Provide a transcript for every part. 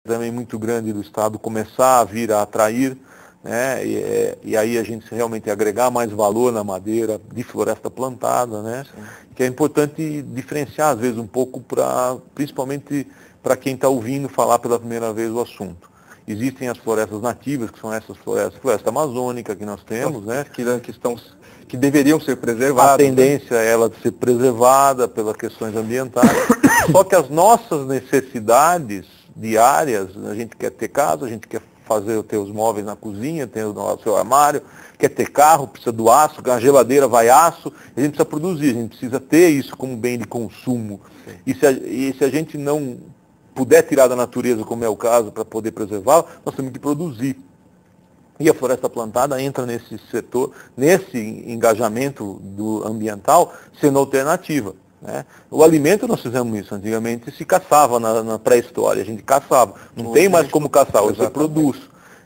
também muito grande do Estado começar a vir a atrair, né? E aí a gente realmente agregar mais valor na madeira de floresta plantada, né? Que é importante diferenciar às vezes um pouco principalmente para quem está ouvindo falar pela primeira vez o assunto. Existem as florestas nativas, que são essas florestas, floresta amazônica que nós temos, né? Que deveriam ser preservadas. A tendência é ela de ser preservada pelas questões ambientais. Só que as nossas necessidades diárias, a gente quer ter casa, a gente quer ter os móveis na cozinha, ter o seu armário, quer ter carro, precisa do aço, a geladeira vai aço, a gente precisa produzir, a gente precisa ter isso como bem de consumo. E se a gente não puder tirar da natureza, como é o caso, para poder preservá-la, nós temos que produzir. E a floresta plantada entra nesse setor, nesse engajamento do ambiental, sendo alternativa. Né? O alimento nós fizemos isso, antigamente se caçava na pré-história, a gente caçava, não tem mais como caçar, hoje você produz.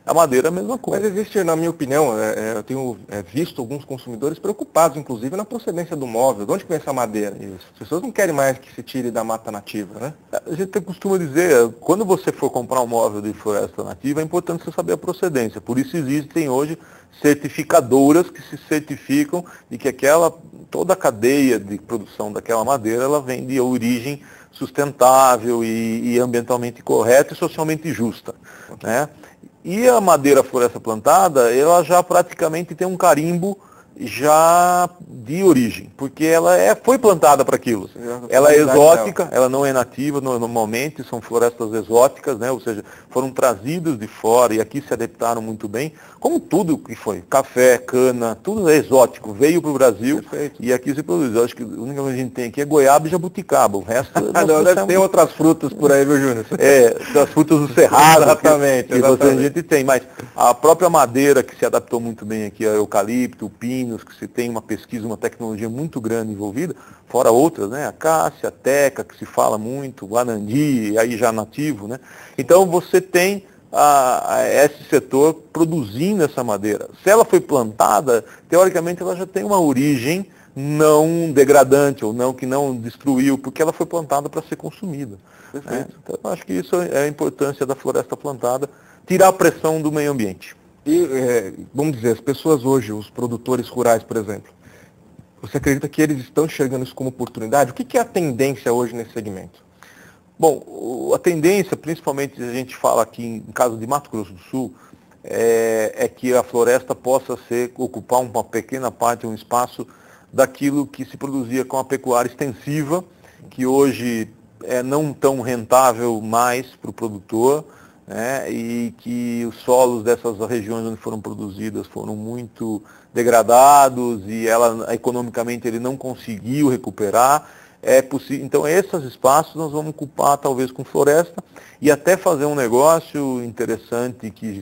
A madeira é a mesma coisa. Mas existe, na minha opinião, eu tenho visto alguns consumidores preocupados, inclusive, na procedência do móvel. De onde vem essa madeira? Isso. As pessoas não querem mais que se tire da mata nativa, né? A gente costuma dizer, quando você for comprar um móvel de floresta nativa, é importante você saber a procedência. Por isso existem hoje certificadoras que se certificam de que toda a cadeia de produção daquela madeira, ela vem de origem sustentável e ambientalmente correta e socialmente justa. Okay. Né? E a madeira floresta plantada, ela já praticamente tem um carimbo já de origem, porque ela foi plantada para aquilo. Ela é exótica, ela não é nativa normalmente, são florestas exóticas, né? Ou seja, foram trazidas de fora e aqui se adaptaram muito bem, como tudo que foi, café, cana, tudo é exótico, veio para o Brasil. Perfeito. E aqui se produz. Eu acho que a única coisa que a gente tem aqui é goiaba e jabuticaba, o resto... Não, deve ter outras frutas por aí, viu, Júnior? Das frutas do cerrado, exatamente, que a gente tem, mas a própria madeira que se adaptou muito bem aqui, o eucalipto, o pino, que se tem uma pesquisa, uma tecnologia muito grande envolvida, fora outras, né? A cássia, a teca, que se fala muito, o anandi, aí já nativo, né? Então você tem esse setor produzindo essa madeira. Se ela foi plantada, teoricamente ela já tem uma origem não degradante, ou não que não destruiu, porque ela foi plantada para ser consumida. Né? Então eu acho que isso é a importância da floresta plantada, tirar a pressão do meio ambiente. E, vamos dizer, as pessoas hoje, os produtores rurais, por exemplo, você acredita que eles estão enxergando isso como oportunidade? O que é a tendência hoje nesse segmento? Bom, a tendência, principalmente a gente fala aqui em caso de Mato Grosso do Sul, é que a floresta possa ocupar uma pequena parte, um espaço daquilo que se produzia com a pecuária extensiva, que hoje é não tão rentável mais para o produtor, né, e que os solos dessas regiões onde foram produzidas foram muito degradados e economicamente ele não conseguiu recuperar. Então esses espaços nós vamos ocupar talvez com floresta e até fazer um negócio interessante que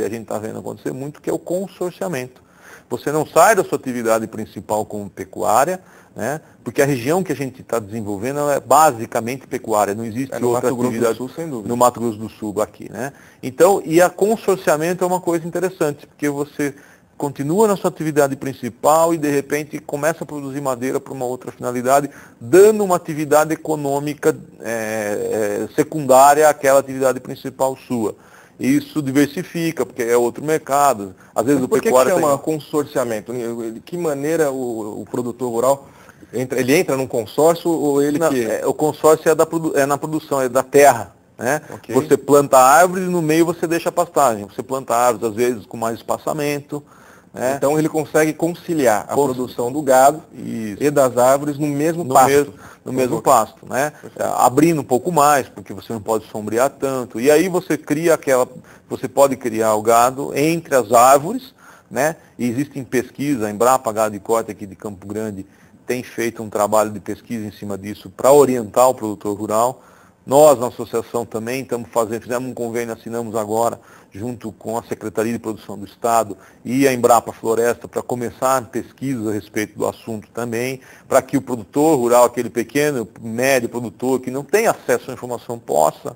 a gente está vendo acontecer muito, que é o consorciamento. Você não sai da sua atividade principal como pecuária, né? Porque a região que a gente está desenvolvendo ela é basicamente pecuária, não existe outra atividade Sul, sem dúvida. No Mato Grosso do Sul aqui, né? Então, e a consorciamento é uma coisa interessante, porque você continua na sua atividade principal e de repente começa a produzir madeira para uma outra finalidade, dando uma atividade econômica secundária àquela atividade principal sua. Isso diversifica, porque é outro mercado. Às vezes Mas por que chama consorciamento? De que maneira o produtor rural ele entra num consórcio ou ele o consórcio é na produção, é da terra. Né? Okay. Você planta árvores e no meio você deixa pastagem. Você planta árvores, às vezes, com mais espaçamento. Né? Então ele consegue conciliar a produção do gado e das árvores no mesmo pasto. No mesmo pasto, né? Abrindo um pouco mais, porque você não pode sombrear tanto. E aí você pode criar o gado entre as árvores, né? E existem pesquisas, a Embrapa Gado e Corte aqui de Campo Grande tem feito um trabalho de pesquisa em cima disso para orientar o produtor rural. Nós, na associação, também fizemos um convênio, assinamos agora, junto com a Secretaria de Produção do Estado e a Embrapa Floresta, para começar pesquisas a respeito do assunto também, para que o produtor rural, aquele pequeno, médio produtor que não tem acesso à informação, possa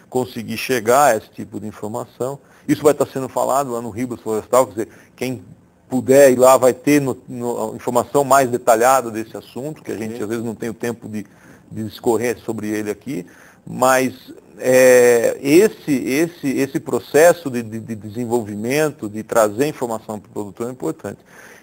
conseguir chegar a esse tipo de informação. Isso vai estar sendo falado lá no Ribas Florestal, quer dizer, quem puder ir lá vai ter informação mais detalhada desse assunto, que a gente às vezes não tem o tempo de discorrer sobre ele aqui. Mas esse processo de desenvolvimento, de trazer informação para o produtor é importante.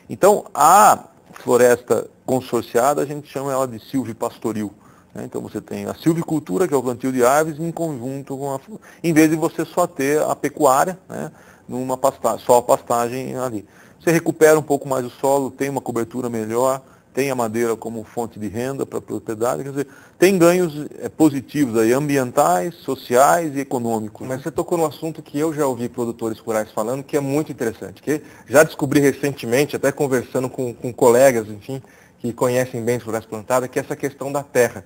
Então, a floresta consorciada, a gente chama ela de silvipastoril. Né? Então, você tem a silvicultura, que é o plantio de árvores, em conjunto com em vez de você só ter a pecuária, né? Numa pastagem, só a pastagem ali. Você recupera um pouco mais o solo, tem uma cobertura melhor, tem a madeira como fonte de renda para a propriedade, quer dizer, tem ganhos positivos aí, ambientais, sociais e econômicos. Mas você tocou num assunto que eu já ouvi produtores rurais falando, que é muito interessante, que já descobri recentemente, até conversando com colegas, enfim, que conhecem bem floresta plantada, que é essa questão da terra.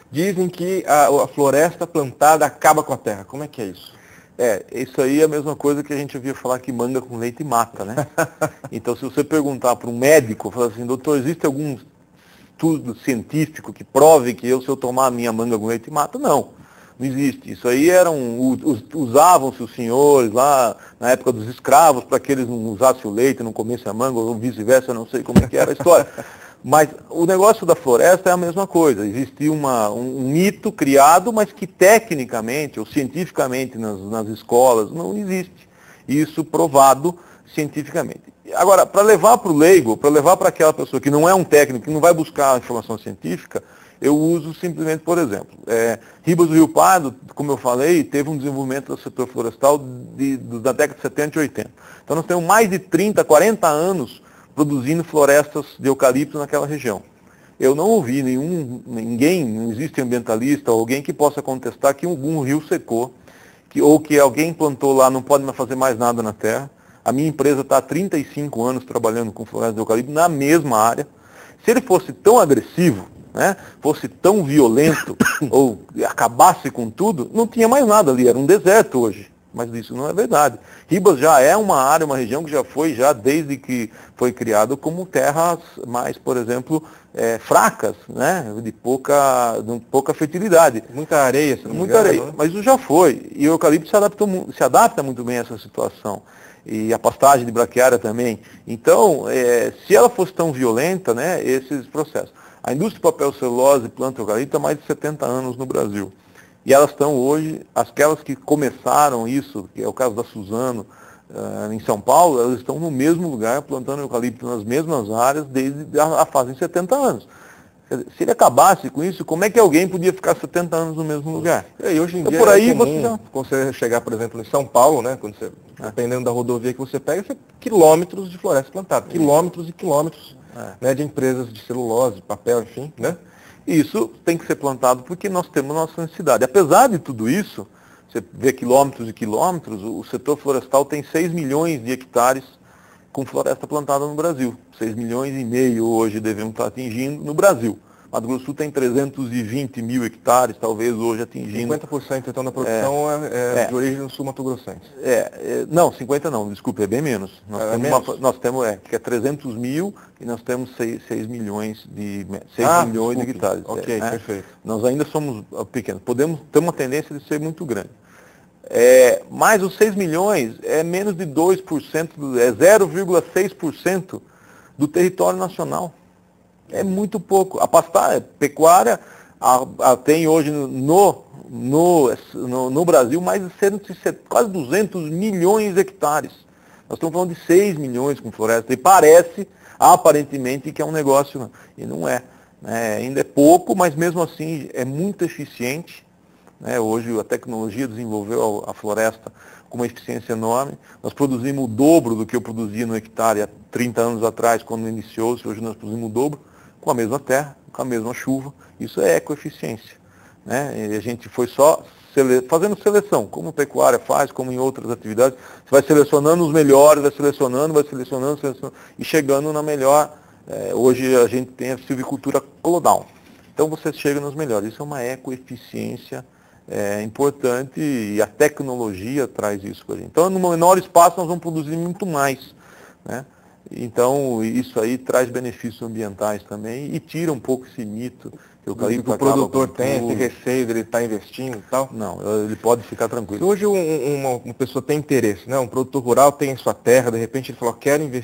Dizem que a floresta plantada acaba com a terra. Como é que é isso? Isso aí é a mesma coisa que a gente ouvia falar que manga com leite mata, né? Então, se você perguntar para um médico, falar assim, doutor, existe algum estudo científico que prove que se eu tomar a minha manga com leite mata? Não existe. Isso aí usavam-se os senhores lá na época dos escravos para que eles não usassem o leite, não comessem a manga, ou vice-versa, eu não sei como é que era a história. Mas o negócio da floresta é a mesma coisa. Existia um mito criado, mas que tecnicamente ou cientificamente nas escolas não existe. Isso provado cientificamente. Agora, para levar para o leigo, para levar para aquela pessoa que não é um técnico, que não vai buscar a informação científica, eu uso simplesmente, por exemplo, Ribas do Rio Pardo, como eu falei, teve um desenvolvimento do setor florestal da década de 70 e 80. Então nós temos mais de 30, 40 anos produzindo florestas de eucalipto naquela região. Eu não ouvi ninguém, não existe ambientalista ou alguém que possa contestar que algum rio secou, ou que alguém plantou lá, não pode mais fazer mais nada na terra. A minha empresa está há 35 anos trabalhando com florestas de eucalipto na mesma área. Se ele fosse tão agressivo, né, fosse tão violento, ou acabasse com tudo, não tinha mais nada ali, era um deserto hoje. Mas isso não é verdade. Ribas já é uma área, uma região que já foi, desde que foi criado, como terras mais, por exemplo, fracas, né? de pouca fertilidade. Muita areia, se não me Muita engano, areia, né? mas isso já foi. E o eucalipto se adapta muito bem a essa situação. E a pastagem de braquiária também. Então, se ela fosse tão violenta, né, esses processos. A indústria de papel celulose planta eucalipto há mais de 70 anos no Brasil. E elas estão hoje, aquelas que começaram isso, que é o caso da Suzano, em São Paulo, elas estão no mesmo lugar, plantando eucalipto nas mesmas áreas, fazem 70 anos. Se ele acabasse com isso, como é que alguém podia ficar 70 anos no mesmo lugar? E hoje em então, dia por aí quando você chegar, por exemplo, em São Paulo, né, dependendo da rodovia que você pega, você quilômetros de floresta plantada, quilômetros e quilômetros né, de empresas de celulose, papel, enfim, né? Isso tem que ser plantado porque nós temos nossa necessidade. Apesar de tudo isso, você vê quilômetros e quilômetros, o setor florestal tem 6 milhões de hectares com floresta plantada no Brasil. 6 milhões e meio hoje devemos estar atingindo no Brasil. Mato Grosso do Sul tem 320 mil hectares, talvez hoje atingindo... 50% então da produção de origem sul-mato-grossense. Não, 50 não, desculpe, é bem menos. Nós temos que é 300 mil e nós temos 6 milhões de hectares. Ok, perfeito. Nós ainda somos pequenos, ter uma tendência de ser muito grande. Mas os 6 milhões é menos de 2%, é 0,6% do território nacional. É muito pouco. A pecuária tem hoje no Brasil mais de quase 200 milhões de hectares. Nós estamos falando de 6 milhões com floresta. E parece, aparentemente, que é um negócio, e não é. Ainda é pouco, mas mesmo assim é muito eficiente. Hoje a tecnologia desenvolveu a floresta com uma eficiência enorme. Nós produzimos o dobro do que eu produzia no hectare há 30 anos atrás, quando iniciou-se. Hoje nós produzimos o dobro, com a mesma terra, com a mesma chuva. Isso é ecoeficiência. E a gente foi só fazendo seleção, como a pecuária faz, como em outras atividades. Você vai selecionando os melhores, vai selecionando, e chegando na melhor. Hoje a gente tem a silvicultura colodown. Então você chega nos melhores. Isso é uma ecoeficiência importante e a tecnologia traz isso para a gente. Então, no menor espaço, nós vamos produzir muito mais. Então, isso aí traz benefícios ambientais também e tira um pouco esse mito que o eucalipto o produtor tem esse receio dele estar investindo e tal. Não, ele pode ficar tranquilo. Se hoje uma pessoa tem interesse, né? Um produtor rural tem sua terra, de repente ele falou, quero investir